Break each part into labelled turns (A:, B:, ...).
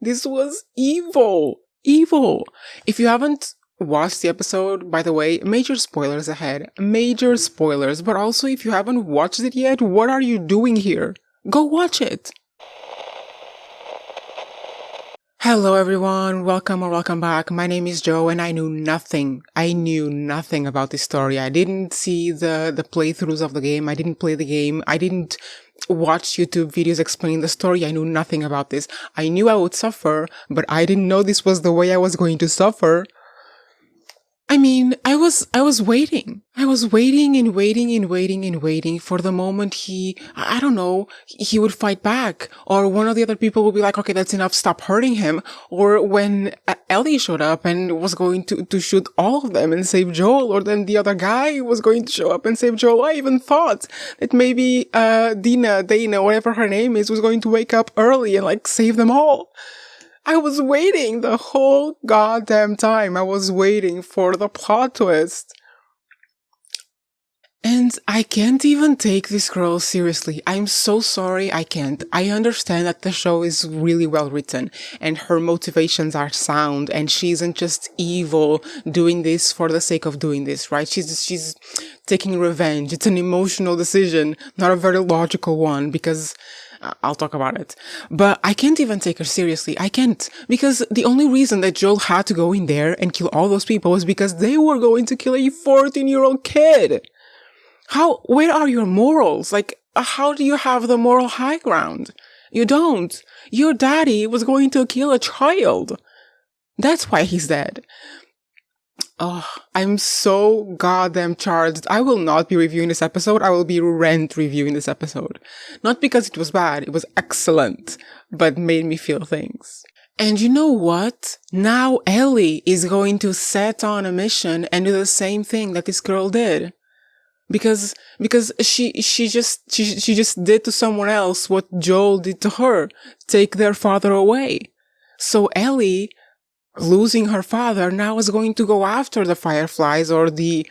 A: This was evil. Evil. If you haven't watched the episode, by the way, major spoilers ahead. Major spoilers. But also, if you haven't watched it yet, what are you doing here? Go watch it. Hello everyone, welcome or welcome back. My name is Joe and I knew nothing. About this story. I didn't see the playthroughs of the game. I didn't play the game. I didn't watch YouTube videos explaining the story. I knew nothing about this. I knew I would suffer, but I didn't know this was the way I was going to suffer. I mean, I was waiting. I was waiting and waiting for the moment I don't know, he would fight back. Or one of the other people would be like, okay, that's enough, stop hurting him. Or when Ellie showed up and was going to shoot all of them and save Joel. Or then the other guy was going to show up and save Joel. I even thought that maybe, Dana, whatever her name is, was going to wake up early and like save them all. I was waiting the whole goddamn time. I was waiting for the plot twist. And I can't even take this girl seriously. I'm so sorry, I can't. I understand that the show is really well written and her motivations are sound and she isn't just evil doing this for the sake of doing this, right? She's taking revenge. It's an emotional decision, not a very logical one, because I'll talk about it. But I can't even take her seriously. I can't. Because the only reason that Joel had to go in there and kill all those people was because they were going to kill a 14-year-old kid. Where are your morals? Like, how do you have the moral high ground? You don't. Your daddy was going to kill a child. That's why he's dead. Oh, I'm so goddamn charged. I will not be reviewing this episode. I will be reviewing this episode. Not because it was bad. It was excellent, but made me feel things. And you know what? Now Ellie is going to set on a mission and do the same thing that this girl did. Because she just did to someone else what Joel did to her. Take their father away. So Ellie, losing her father, now is going to go after the fireflies or the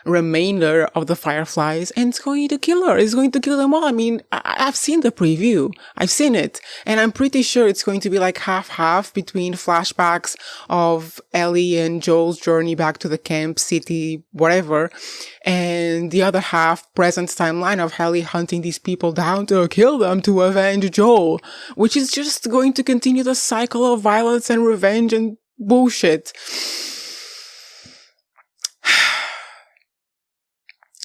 A: remainder of the fireflies and it's going to kill her. It's going to kill them all. I mean, I've seen the preview. I've seen it. And I'm pretty sure it's going to be like half between flashbacks of Ellie and Joel's journey back to the camp, city, whatever. And the other half present timeline of Ellie hunting these people down to kill them to avenge Joel, which is just going to continue the cycle of violence and revenge and bullshit.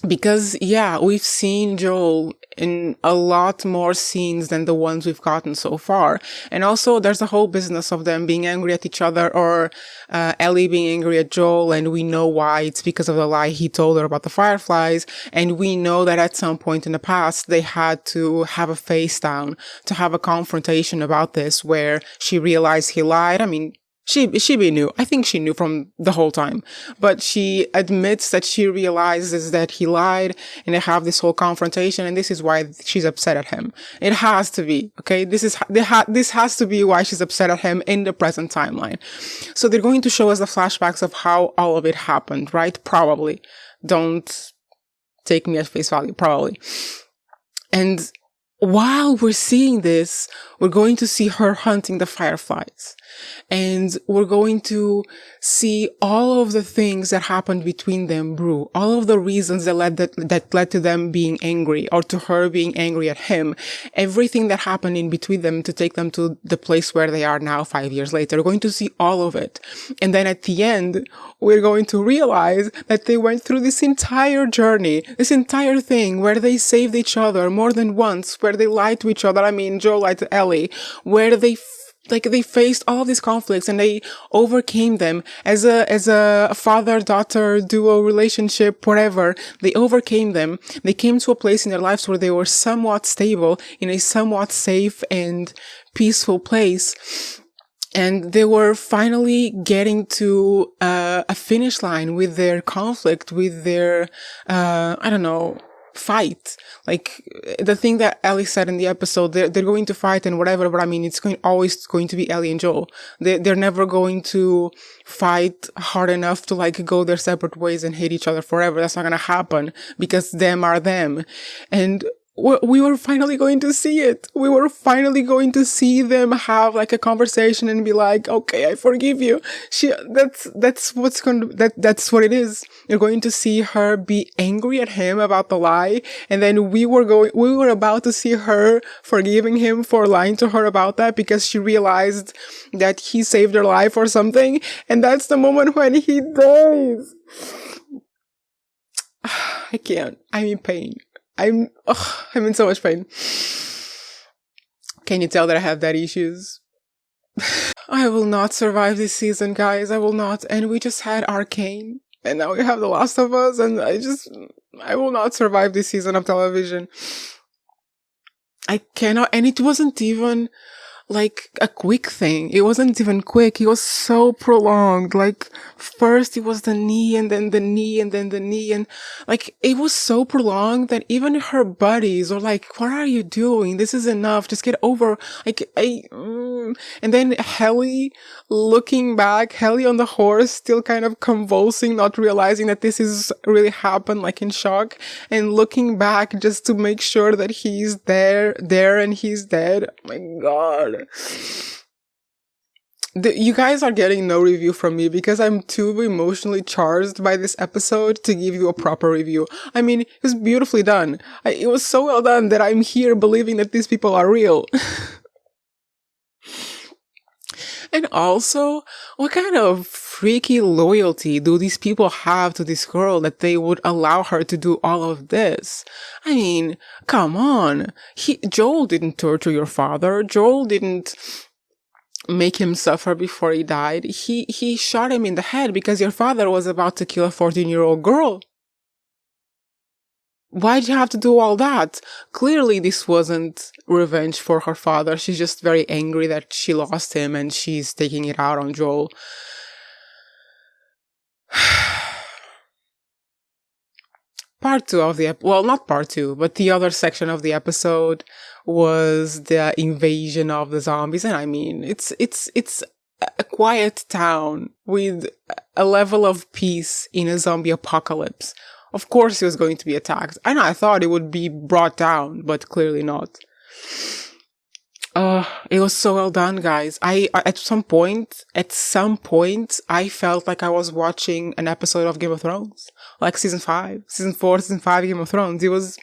A: Because, yeah, we've seen Joel in a lot more scenes than the ones we've gotten so far. And also, there's a whole business of them being angry at each other, or Ellie being angry at Joel, and we know why. It's because of the lie he told her about the fireflies. And we know that at some point in the past, they had to have a face down, to have a confrontation about this, where she realized he lied. I mean, She knew. I think she knew from the whole time. But she admits that she realizes that he lied and they have this whole confrontation and this is why she's upset at him. It has to be, okay? This has to be why she's upset at him in the present timeline. So they're going to show us the flashbacks of how all of it happened, right? Probably. Don't take me at face value, probably. And while we're seeing this, we're going to see her hunting the fireflies. And we're going to see all of the things that happened between them brew. All of the reasons that led to them being angry or to her being angry at him. Everything that happened in between them to take them to the place where they are now 5 years later. We're going to see all of it. And then at the end, we're going to realize that they went through this entire journey, this entire thing where they saved each other more than once, where they lied to each other. I mean, Joel lied to Ellie, where they faced all these conflicts and they overcame them as a father-daughter duo relationship, whatever. They overcame them. They came to a place in their lives where they were somewhat stable, in a somewhat safe and peaceful place. And they were finally getting to a finish line with their conflict, with their, fight. Like, the thing that Ellie said in the episode, they're going to fight and whatever, but I mean, it's always going to be Ellie and Joel. They're never going to fight hard enough to like go their separate ways and hate each other forever. That's not gonna happen because them are them. And we were finally going to see it. We were finally going to see them have like a conversation and be like, okay, I forgive you. That's what's going to, that's what it is. You're going to see her be angry at him about the lie. And then we were about to see her forgiving him for lying to her about that because she realized that he saved her life or something. And that's the moment when he dies. I can't. I'm in pain. I'm in so much pain. Can you tell that I have daddy issues? I will not survive this season, guys. I will not. And we just had Arcane. And now we have The Last of Us. And I will not survive this season of television. I cannot. And it wasn't even like a quick thing. It wasn't even quick. It was so prolonged. Like first it was the knee and then the knee and then the knee. And like it was so prolonged that even her buddies were like, what are you doing? This is enough. Just get over. Like and then Helly looking back, Helly on the horse, still kind of convulsing, not realizing that this is really happened, like in shock, and looking back just to make sure that he's there and he's dead. Oh my God. You guys are getting no review from me because I'm too emotionally charged by this episode to give you a proper review. I mean, it was beautifully done. It was so well done that I'm here believing that these people are real. And also, what kind of freaky loyalty do these people have to this girl that they would allow her to do all of this? I mean, come on. Joel didn't torture your father. Joel didn't make him suffer before he died. He shot him in the head because your father was about to kill a 14-year-old girl. Why'd you have to do all that? Clearly this wasn't revenge for her father. She's just very angry that she lost him and she's taking it out on Joel. Part 2 of the well, not part 2, but the other section of the episode was the invasion of the zombies. And I mean, it's a quiet town with a level of peace in a zombie apocalypse. Of course he was going to be attacked. And I thought it would be brought down, but clearly not. It was so well done, guys. At some point, I felt like I was watching an episode of Game of Thrones. Like season 4, season 5 Game of Thrones. It was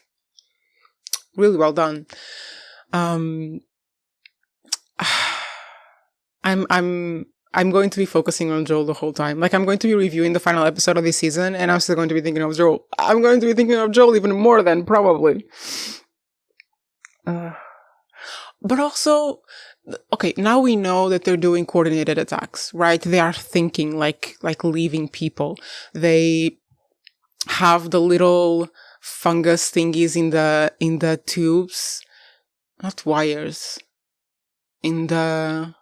A: really well done. I'm going to be focusing on Joel the whole time. Like, I'm going to be reviewing the final episode of this season, and I'm still going to be thinking of Joel. I'm going to be thinking of Joel even more than, probably. But also, okay, now we know that they're doing coordinated attacks, right? They are thinking like leaving people. They have the little fungus thingies in the tubes, not wires, in those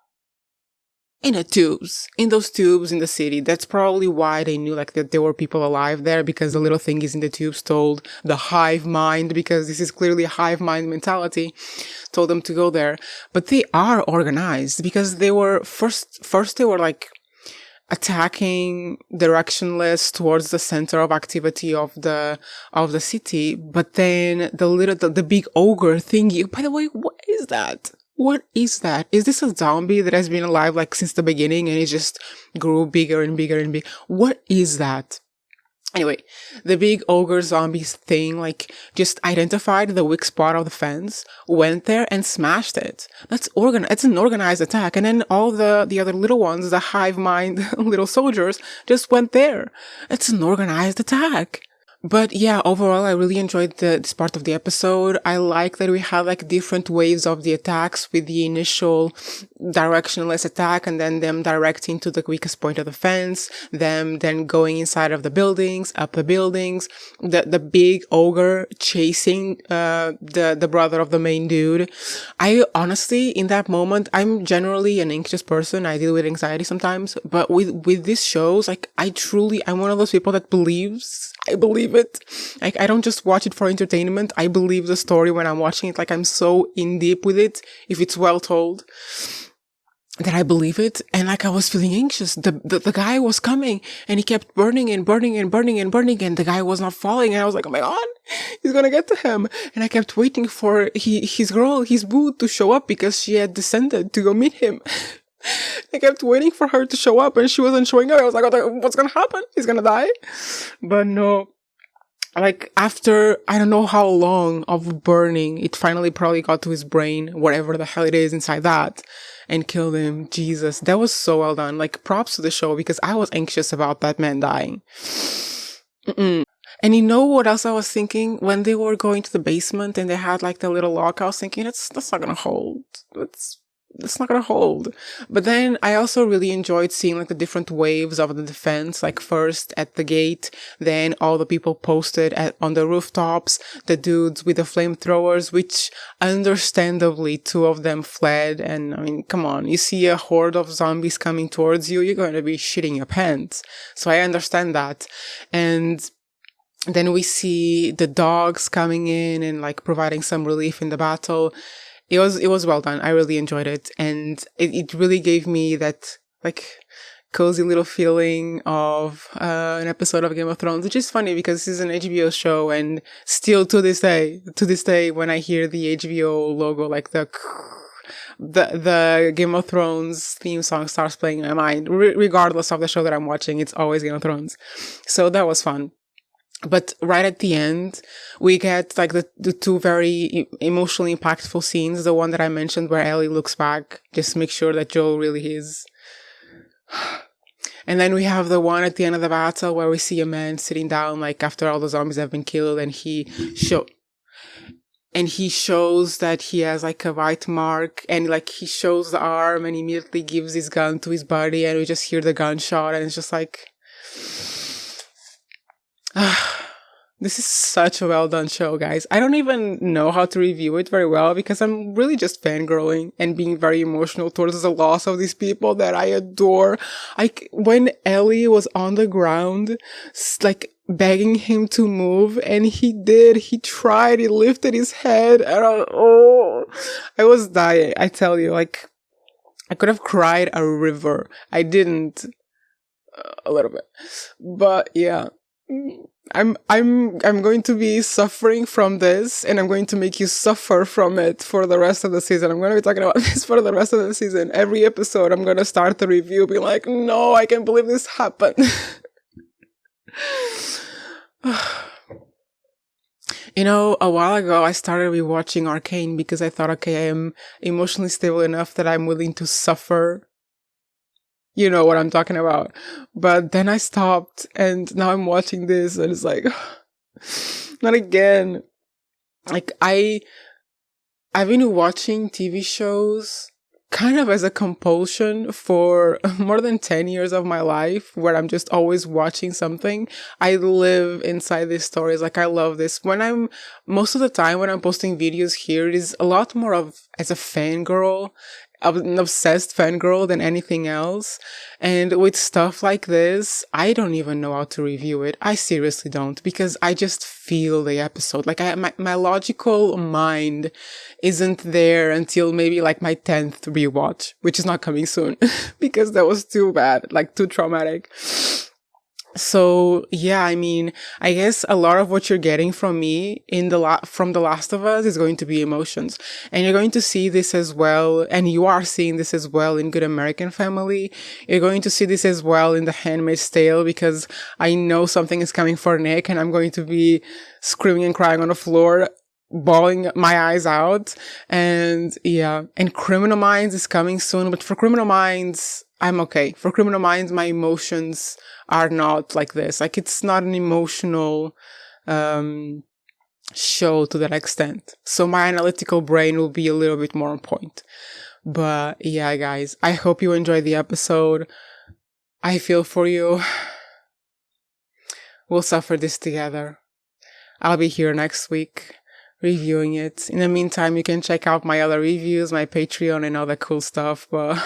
A: tubes in the city. That's probably why they knew like that there were people alive there, because the little thingies in the tubes told the hive mind, because this is clearly a hive mind mentality, told them to go there. But they are organized because they were first they were like attacking directionless towards the center of activity of the city. But then the big ogre thingy, by the way, what is that? What is that? Is this a zombie that has been alive like since the beginning and it just grew bigger and bigger and bigger? What is that? Anyway, the big ogre zombies thing, like, just identified the weak spot of the fence, went there and smashed it. It's an organized attack. And then all the other little ones, the hive mind little soldiers, just went there. It's an organized attack. But yeah, overall, I really enjoyed this part of the episode. I like that we had like different waves of the attacks, with the initial directionless attack and then them directing to the weakest point of the fence, them then going inside of the buildings, up the buildings, the big ogre chasing the brother of the main dude. I honestly, in that moment, I'm generally an anxious person. I deal with anxiety sometimes, but with these shows, like, I'm one of those people that I believe it. Like, I don't just watch it for entertainment. I believe the story when I'm watching it. Like, I'm so in deep with it if it's well told. that I believe it. And like I was feeling anxious. The guy was coming and he kept burning and burning and burning and burning, and the guy was not falling. And I was like, oh my God, he's gonna get to him. And I kept waiting for his boo to show up because she had descended to go meet him. I kept waiting for her to show up and she wasn't showing up. I was like, what's gonna happen? He's gonna die. But no. Like after I don't know how long of burning, it finally probably got to his brain, whatever the hell it is inside that, and killed him. Jesus, that was so well done. Like props to the show, because I was anxious about that man dying. And you know what else I was thinking? When they were going to the basement and they had like the little lock, I was thinking that's not gonna hold. That's not gonna hold. But then I also really enjoyed seeing like the different waves of the defense, like first at the gate, then all the people posted on the rooftops, the dudes with the flamethrowers, which understandably 2 of them fled. And I mean, come on, you see a horde of zombies coming towards you, you're going to be shitting your pants. So I understand that. And then we see the dogs coming in and like providing some relief in the battle. It was well done. I really enjoyed it. And it really gave me that like cozy little feeling of an episode of Game of Thrones, which is funny because this is an HBO show, and still to this day, when I hear the HBO logo, like the Game of Thrones theme song starts playing in my mind, regardless of the show that I'm watching, it's always Game of Thrones. So that was fun. But right at the end, we get like the 2 very emotionally impactful scenes. The one that I mentioned where Ellie looks back, just to make sure that Joel really is. And then we have the one at the end of the battle where we see a man sitting down, like after all the zombies have been killed, and he shows that he has like a bite mark, and like he shows the arm and immediately gives his gun to his buddy, and we just hear the gunshot, and it's just like, this is such a well done show, guys. I don't even know how to review it very well because I'm really just fangirling and being very emotional towards the loss of these people that I adore. Like when Ellie was on the ground, like begging him to move, and he did. He tried. He lifted his head, and I was dying. I tell you, like I could have cried a river. I didn't, a little bit, but yeah. I'm going to be suffering from this, and I'm going to make you suffer from it for the rest of the season. I'm going to be talking about this for the rest of the season. Every episode, I'm going to start the review being like, no, I can't believe this happened. You know, a while ago, I started rewatching Arcane because I thought, okay, I am emotionally stable enough that I'm willing to suffer. You know what I'm talking about. But then I stopped, and now I'm watching this, and it's like, not again. Like, I've been watching TV shows kind of as a compulsion for more than 10 years of my life, where I'm just always watching something. I live inside these stories. Like, I love this. Most of the time when I'm posting videos here, it is a lot more of as a fangirl, an obsessed fangirl than anything else. And with stuff like this, I don't even know how to review it. I seriously don't, because I just feel the episode. Like my logical mind isn't there until maybe like my 10th rewatch, which is not coming soon because that was too bad, like too traumatic. So yeah, I mean, I guess a lot of what you're getting from me from The Last of Us is going to be emotions. And you're going to see this as well, and you are seeing this as well in Good American Family. You're going to see this as well in The Handmaid's Tale, because I know something is coming for Nick, and I'm going to be screaming and crying on the floor, bawling my eyes out. And yeah, and Criminal Minds is coming soon, but for Criminal Minds, I'm okay. For Criminal Minds, my emotions are not like this. Like, it's not an emotional show to that extent. So my analytical brain will be a little bit more on point. But yeah, guys, I hope you enjoyed the episode. I feel for you. We'll suffer this together. I'll be here next week reviewing it. In the meantime, you can check out my other reviews, my Patreon, and all that cool stuff. But